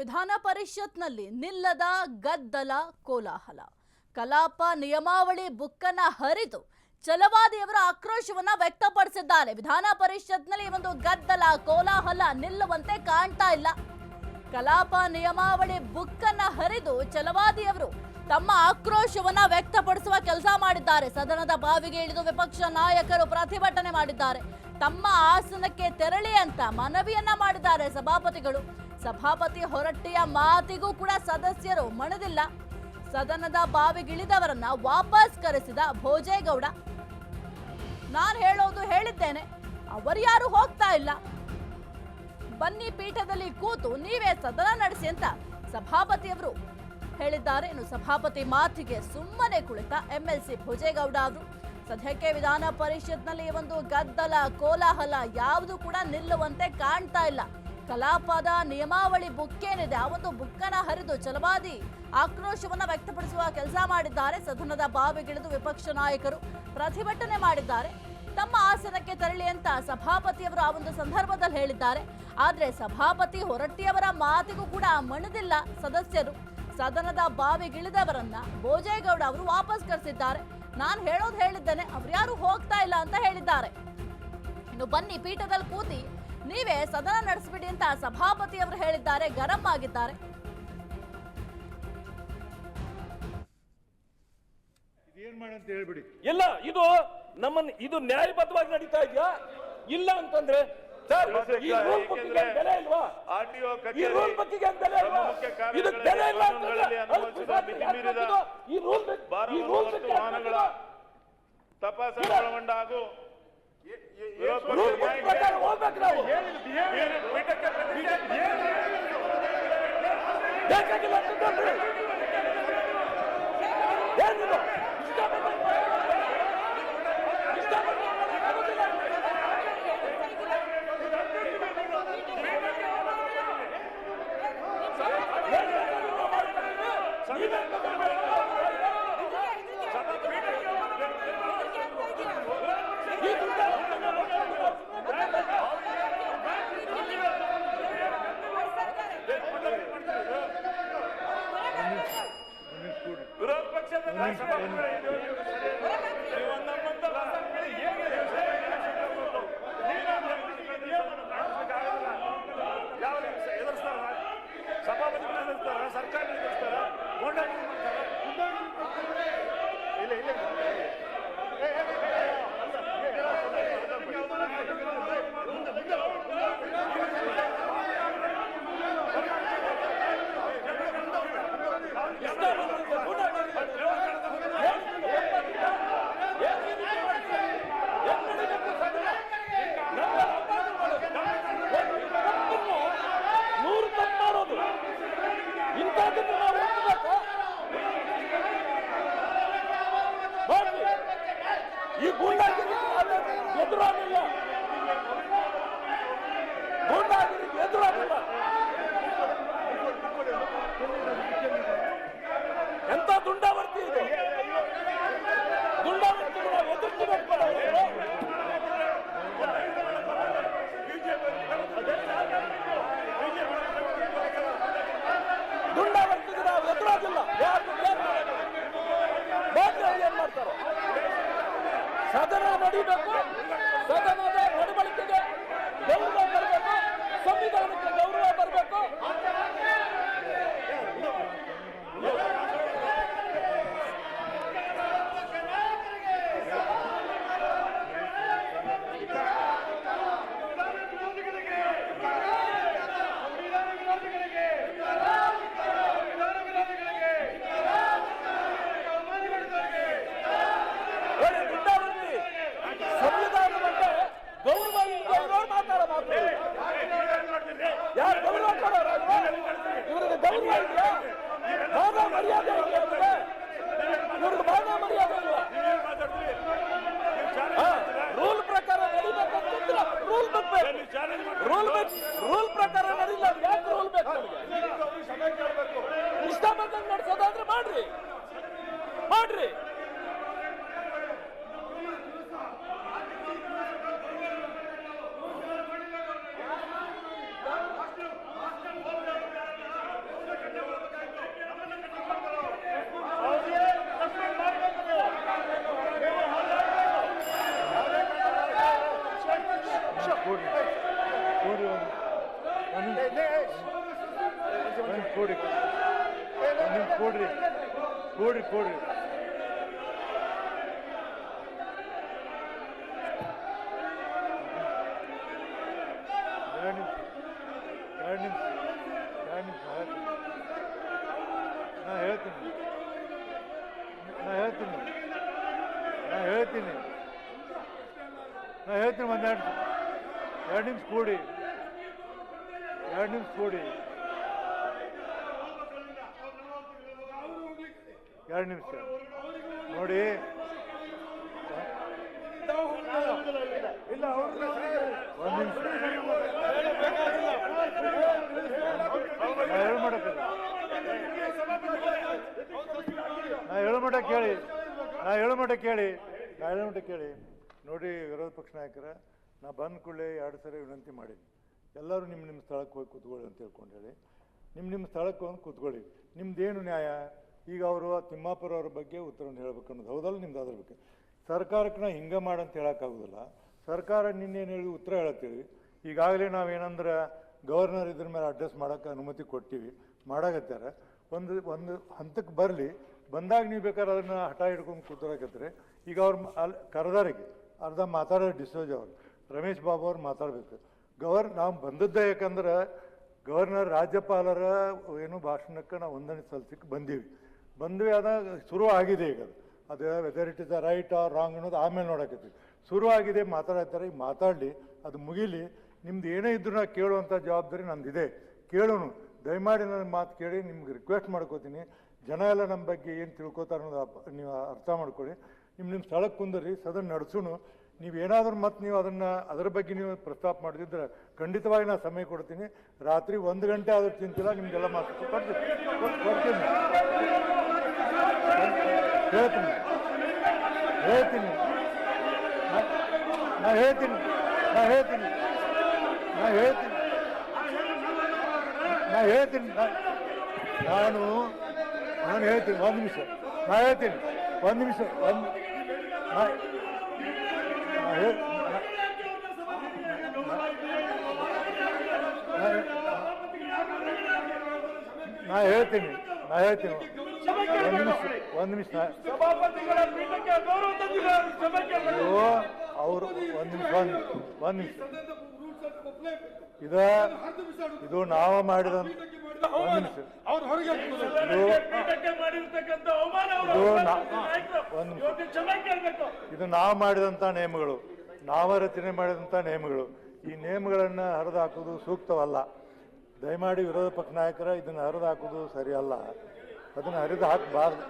ವಿಧಾನ ಪರಿಷತ್ನಲ್ಲಿ ನಿಲ್ಲದ ಗದ್ದಲ ಕೋಲಾಹಲ. ಕಲಾಪ ನಿಯಮಾವಳಿ ಬುಕ್ಕನ್ನ ಹರಿದು ಛಲವಾದಿಯವರ ಆಕ್ರೋಶವನ್ನ ವ್ಯಕ್ತಪಡಿಸಿದ್ದಾರೆ. ವಿಧಾನ ಪರಿಷತ್ನಲ್ಲಿ ಒಂದು ಗದ್ದಲ ಕೋಲಾಹಲ ನಿಲ್ಲುವಂತೆ ಕಾಣ್ತಾ ಇಲ್ಲ. ಕಲಾಪ ನಿಯಮಾವಳಿ ಬುಕ್ಕನ್ನ ಹರಿದು ಛಲವಾದಿಯವರು ತಮ್ಮ ಆಕ್ರೋಶವನ್ನ ವ್ಯಕ್ತಪಡಿಸುವ ಕೆಲಸ ಮಾಡಿದ್ದಾರೆ. ಸದನದ ಬಾವಿಗೆ ಇಳಿದು ವಿಪಕ್ಷ ನಾಯಕರು ಪ್ರತಿಭಟನೆ ಮಾಡಿದ್ದಾರೆ. ತಮ್ಮ ಆಸನಕ್ಕೆ ತೆರಳಿ ಅಂತ ಮನವಿಯನ್ನ ಮಾಡಿದ್ದಾರೆ ಸಭಾಪತಿಗಳು. ಸಭಾಪತಿ ಹೊರಟ್ಟಿಯ ಮಾತಿಗೂ ಕೂಡ ಸದಸ್ಯರು ಮಣಿದಿಲ್ಲ. ಸದನದ ಬಾವಿಗಿಳಿದವರನ್ನ ವಾಪಸ್ ಕರೆಸಿದ ಭೋಜೇಗೌಡ. ನಾನು ಹೇಳೋದು ಹೇಳಿದ್ದೇನೆ, ಅವರ್ಯಾರು ಹೋಗ್ತಾ ಇಲ್ಲ, ಬನ್ನಿ ಪೀಠದಲ್ಲಿ ಕೂತು ನೀವೇ ಸದನ ನಡೆಸಿ ಅಂತ ಸಭಾಪತಿಯವರು ಹೇಳಿದ್ದಾರೆ. ಇನ್ನು ಸಭಾಪತಿ ಮಾತಿಗೆ ಸುಮ್ಮನೆ ಕುಳಿತ ಎಂಎಲ್ಸಿ ಭೋಜೇಗೌಡ ಅವರು ಸದ್ಯಕ್ಕೆ ವಿಧಾನ ಪರಿಷತ್ನಲ್ಲಿ ಒಂದು ಗದ್ದಲ ಕೋಲಾಹಲ ಯಾವುದು ಕೂಡ ನಿಲ್ಲುವಂತೆ ಕಾಣ್ತಾ ಇಲ್ಲ. ಕಲಾಪದ ನಿಯಮಾವಳಿ ಬುಕ್ ಏನಿದೆ ಆ ಒಂದು ಬುಕ್ಕನ್ನ ಹರಿದು ಛಲವಾದಿ ಆಕ್ರೋಶವನ್ನ ವ್ಯಕ್ತಪಡಿಸುವ ಕೆಲಸ ಮಾಡಿದ್ದಾರೆ. ಸದನದ ಬಾವಿಗಿಳಿದು ವಿಪಕ್ಷ ನಾಯಕರು ಪ್ರತಿಭಟನೆ ಮಾಡಿದ್ದಾರೆ. ತಮ್ಮ ಆಸನಕ್ಕೆ ತೆರಳಿ ಅಂತ ಸಭಾಪತಿಯವರು ಆ ಒಂದು ಸಂದರ್ಭದಲ್ಲಿ ಹೇಳಿದ್ದಾರೆ. ಆದ್ರೆ ಸಭಾಪತಿ ಹೊರಟ್ಟಿಯವರ ಮಾತಿಗೂ ಕೂಡ ಮಣಿದಿಲ್ಲ ಸದಸ್ಯರು. ಸದನದ ಬಾವಿಗಿಳಿದವರನ್ನ ಭೋಜೇಗೌಡ ಅವರು ವಾಪಸ್ ಕರೆಸಿದ್ದಾರೆ. ನಾನು ಹೇಳೋದು ಹೇಳಿದ್ದೇನೆ, ಅವ್ರ್ಯಾರು ಹೋಗ್ತಾ ಇಲ್ಲ ಅಂತ ಹೇಳಿದ್ದಾರೆ. ಇನ್ನು ಬನ್ನಿ ಪೀಠದಲ್ಲಿ ಕೂತಿ ನೀವೇ ಸದನ ನಡೆಸಬಿಡಿ ಅಂತ ಸಭಾಪತಿಯವರು ಹೇಳಿದ್ದಾರೆ. ಗರಂ ಆಗಿದ್ದಾರೆ. ಇಲ್ಲ, ಇದು ನ್ಯಾಯಬದ್ಧವಾಗಿ ನಡೀತಾ ಇದೆಯಾ ಇಲ್ಲ ಅಂತಂದ್ರೆ ಸರ್, ಈ ರೂಲ್ ಬುಕ್ಕಿಗೆ ಬೆಲೆ ಇಲ್ವಾ? ಈ ರೂಲ್ ಬುಕ್ಕಿಗೆ ಬೆಲೆ ಇಲ್ವಾ? ಇದಕ್ಕೆ ಬೆಲೆ ಇಲ್ಲ ಅಂತಂದ್ರೆ ಈ ರೂಲ್ ವಾಹನಗಳ ತಪಾಸಣೆ ಒಳಗೊಂಡ ಹಾಗೂ ಪ್ರಕಾರ ಹೋಗ್ಬೇಕು ನಾವು. ಬೇಕಾಗಿಲ್ಲ ಅಂತಂದ್ರೆ ಏನಿದು ವಿರೋಧ ಪಕ್ಷದ ಸಭಾಪತಿಗಳು ಎದುರಿಸ್ತಾರ, ಸರ್ಕಾರ ಎದುರಿಸ್ತಾರ, ಇಲ್ಲ ಇಲ್ಲ ಈ ಗೂಂಡಾಗಿರಿ ಎದುರಾಗಿಲ್ಲ, ಗೂಂಡಾಗಿರಿ ಎದುರಾಗಿಲ್ಲ. ಎಂತ ದುಂಡಾವರ್ತಿ ಇದೆ, ದುಂಡಾವರ್ತಿ ಎದುರಿಸಬೇಕು. ದುಂಡಾವರ್ತಿಗೆ ನಾವು ಎದುರಾಗಿಲ್ಲ. ಏನ್ ಮಾಡ್ತಾರೆ? ಸದನ ನಡೀಬೇಕು, ಸದನದ ನಡವಳಿಕೆಗೆ ಗೌರವ ಬರಬೇಕು, ಸಂವಿಧಾನಕ್ಕೆ ಗೌರವ ಬರಬೇಕು. ಯಾರು ಗೌರವ ಕೊಡೋರು? ಇವ್ರಿಗೆ ಗೌರವ ಇದೆಯಾ? ಮಾನ ಮರ್ಯಾದೆ ಇದೆಯಾ? ಇವ್ರಿಗೆ ಮಾನ ಮರ್ಯಾದೆ ಇಲ್ಲ. ರೂಲ್ ಪ್ರಕಾರ ನಡೀಬೇಕು ಅಂತಂದ್ರೆ ರೂಲ್ ಬೇಕು. ರೂಲ್ ಪ್ರಕಾರ ನಡೀಲ್ಲ, ಯಾಕೆ ರೂಲ್ ಬೇಕು? ಇಷ್ಟ ಬಂದಂಗೆ ನಡೆಸೋದಾದ್ರೆ ಮಾಡ್ರಿ. ಕೂಡಿ ಕೂಡ್ರಿ ಕೂಡ್ರಿ ಕೂಡ್ರಿ ಎರಡು ನಿಮಿಷ ನಾ ಹೇಳ್ತೀನಿ ಒಂದೆರಡು 2 ನಿಮಿಷ ಕೂಡಿ 2 ನಿಮಿಷ ಕೂಡಿ 2 ನಿಮಿಷ ನೋಡಿ ಒಂದು ನಿಮಿಷ ನಾ ಹೇಳೋ ಮಟ್ಟ ಕೇಳಿ ನೋಡಿ ವಿರೋಧ ಪಕ್ಷ ನಾಯಕರ ನಾ ಬಂದ ಕೂಡಲೇ 2 ಸರಿ ವಿನಂತಿ ಮಾಡೀನಿ ಎಲ್ಲರೂ ನಿಮ್ಮ ಸ್ಥಳಕ್ಕೆ ಹೋಗಿ ಕೂತ್ಕೊಳ್ಳಿ ಅಂತ ಹೇಳ್ಕೊಂಡು ಹೇಳಿ ನಿಮ್ಮ ಸ್ಥಳಕ್ಕೆ ಹೋಗಿ ಕೂತ್ಕೊಳ್ಳಿ ನಿಮ್ದೇನು ನ್ಯಾಯ ಈಗ ಅವರು ತಿಮ್ಮಾಪುರ ಅವ್ರ ಬಗ್ಗೆ ಉತ್ತರವನ್ನು ಹೇಳ್ಬೇಕು ಅನ್ನೋದು ಹೌದಲ್ಲ ನಿಮ್ದು ಅದ್ರ ಬಗ್ಗೆ ಸರ್ಕಾರಕ್ಕೆ ನಾ ಹಿಂಗೆ ಮಾಡಂತ ಹೇಳೋಕ್ಕಾಗೋದಿಲ್ಲ ಸರ್ಕಾರ ನಿನ್ನೇನು ಹೇಳಿ ಉತ್ತರ ಹೇಳತ್ತೀವಿ ಈಗಾಗಲೇ ನಾವೇನಂದ್ರೆ ಗವರ್ನರ್ ಇದ್ರ ಮೇಲೆ ಅಡ್ರೆಸ್ ಮಾಡೋಕ್ಕೆ ಅನುಮತಿ ಕೊಟ್ಟಿವಿ ಮಾಡಾಕತ್ತಾರೆ ಒಂದು ಹಂತಕ್ಕೆ ಬರಲಿ ಬಂದಾಗ ನೀವು ಬೇಕಾದ್ರೆ ಅದನ್ನು ಹಠ ಹಿಡ್ಕೊಂಡು ಕೂತ್ಕೊಳಕತ್ತಾರೆ ಈಗ ಅವ್ರು ಅಲ್ಲಿ ಕರೆದಾರಿಗೆ ಅರ್ಧ ಮಾತಾಡೋರು ಡಿಸೋಜ್ ಅವರು ರಮೇಶ್ ಬಾಬು ಅವ್ರು ಮಾತಾಡಬೇಕು ನಾವು ಬಂದದ್ದೇ ಯಾಕಂದ್ರೆ ಗವರ್ನರ್ ರಾಜ್ಯಪಾಲರ ಏನು ಭಾಷಣಕ್ಕೆ ನಾವು ವಂದನೆ ಸಲ್ಲಿಸಕ್ಕೆ ಬಂದ್ವಿ ಅದಾಗ ಶುರು ಆಗಿದೆ ಈಗ ಅದು whether it is a right or wrong ಅನ್ನೋದು ಆಮೇಲೆ ನೋಡಕತ್ತೀವಿ ಶುರು ಆಗಿದೆ ಮಾತಾಡತ್ತಾರೆ ಈಗ ಮಾತಾಡಲಿ ಅದು ಮುಗಿಲಿ ನಿಮ್ದು ಏನೇ ಇದ್ರೂ ನಾ ಕೇಳುವಂಥ ಜವಾಬ್ದಾರಿ ನಂದಿದೆ ಕೇಳೋನು ದಯಮಾಡಿ ನನ್ನ ಮಾತು ಕೇಳಿ ನಿಮ್ಗೆ ರಿಕ್ವೆಸ್ಟ್ ಮಾಡ್ಕೋತೀನಿ ಜನ ಎಲ್ಲ ನಮ್ಮ ಬಗ್ಗೆ ಏನು ತಿಳ್ಕೊತಾರೆ ಅನ್ನೋದು ನೀವು ಅರ್ಥ ಮಾಡ್ಕೊಳ್ಳಿ ನಿಮ್ಮ ಸ್ಥಳಕ್ಕೆ ಕುಂದರಿ ಸದನ ನಡೆಸೋನು ನೀವೇನಾದ್ರೂ ಮತ್ತೆ ನೀವು ಅದರ ಬಗ್ಗೆ ನೀವು ಪ್ರಸ್ತಾಪ ಮಾಡಿದ್ರೆ ಖಂಡಿತವಾಗಿ ನಾನು ಸಮಯ ಕೊಡ್ತೀನಿ ರಾತ್ರಿ 1 ಗಂಟೆ ಆದರೂ ಚಿಂತಿಲ್ಲ ನಿಮಗೆಲ್ಲ ಮಾತು ಕೊಡ್ತೀನಿ ನಾನು ಹೇಳ್ತೀನಿ 1 ನಿಮಿಷ ಒಂದು ನಿಮಿಷ ಅವರು ಒಂದು ನಿಮಿಷ ಇದು ನಾವು ಮಾಡಿದಂತ ಇದು ನಾವು ಮಾಡಿದಂಥ ನಿಯಮಗಳು ನಾವು ರಚನೆ ಮಾಡಿದಂಥ ನಿಯಮಗಳು ಈ ನಿಯಮಗಳನ್ನು ಹರಿದು ಹಾಕೋದು ಸೂಕ್ತವಲ್ಲ ದಯಮಾಡಿ ವಿರೋಧ ಪಕ್ಷ ನಾಯಕರ ಇದನ್ನು ಹರಿದು ಹಾಕೋದು ಸರಿಯಲ್ಲ ಅದನ್ನು ಹರಿದು ಹಾಕಬಾರ್ದು